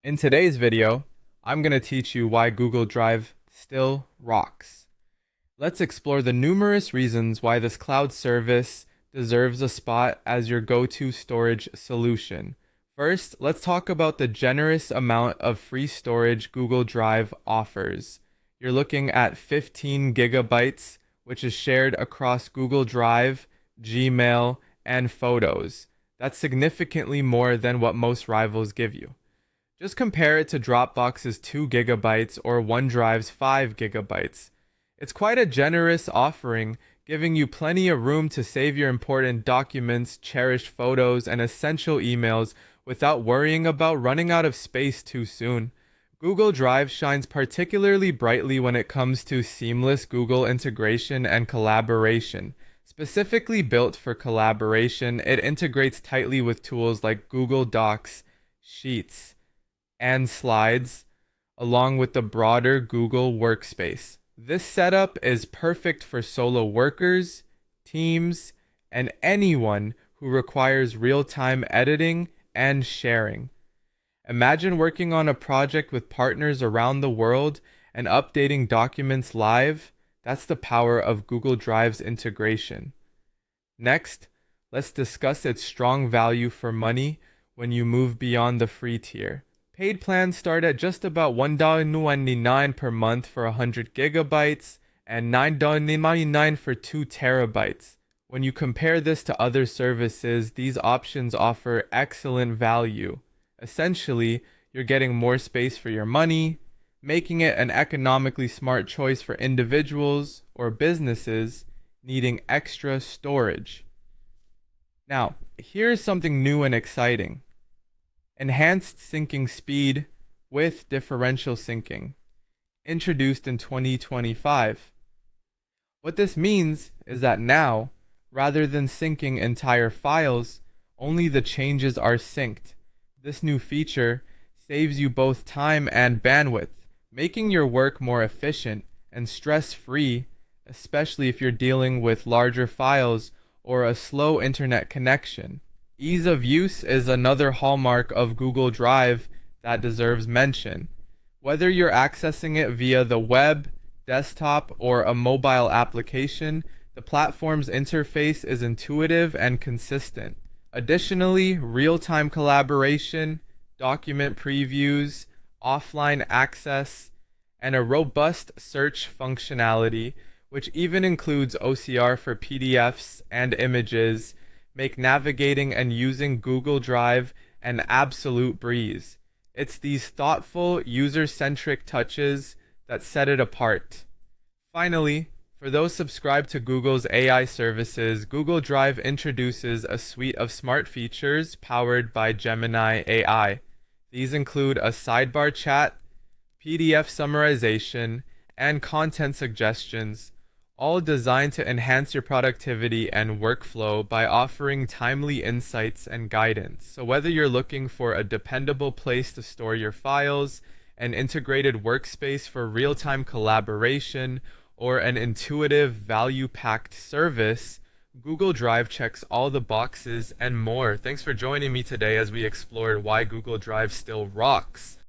In today's video, I'm going to teach you why Google Drive still rocks. Let's explore the numerous reasons why this cloud service deserves a spot as your go-to storage solution. First, let's talk about the generous amount of free storage Google Drive offers. You're looking at 15 gigabytes, which is shared across Google Drive, Gmail, and Photos. That's significantly more than what most rivals give you. Just compare it to Dropbox's 2 gigabytes or OneDrive's 5 gigabytes. It's quite a generous offering, giving you plenty of room to save your important documents, cherished photos, and essential emails without worrying about running out of space too soon. Google Drive shines particularly brightly when it comes to seamless Google integration and collaboration. Specifically built for collaboration, it integrates tightly with tools like Google Docs, Sheets, and Slides, along with the broader Google Workspace. This setup is perfect for solo workers, teams, and anyone who requires real-time editing and sharing. Imagine working on a project with partners around the world and updating documents live. That's the power of Google Drive's integration. Next, let's discuss its strong value for money when you move beyond the free tier. Paid plans start at just about $1.99 per month for 100 gigabytes and $9.99 for 2 terabytes. When you compare this to other services, these options offer excellent value. Essentially, you're getting more space for your money, making it an economically smart choice for individuals or businesses needing extra storage. Now, here's something new and exciting. Enhanced syncing speed with differential syncing, introduced in 2025. What this means is that now, rather than syncing entire files, only the changes are synced. This new feature saves you both time and bandwidth, making your work more efficient and stress-free, especially if you're dealing with larger files or a slow internet connection. Ease of use is another hallmark of Google Drive that deserves mention. Whether you're accessing it via the web, desktop, or a mobile application, the platform's interface is intuitive and consistent. Additionally, real-time collaboration, document previews, offline access, and a robust search functionality, which even includes OCR for PDFs and images, make navigating and using Google Drive an absolute breeze. It's these thoughtful, user-centric touches that set it apart. Finally, for those subscribed to Google's AI services, Google Drive introduces a suite of smart features powered by Gemini AI. These include a sidebar chat, PDF summarization, and content suggestions, all designed to enhance your productivity and workflow by offering timely insights and guidance. So whether you're looking for a dependable place to store your files, an integrated workspace for real-time collaboration, or an intuitive, value-packed service, Google Drive checks all the boxes and more. Thanks for joining me today as we explored why Google Drive still rocks.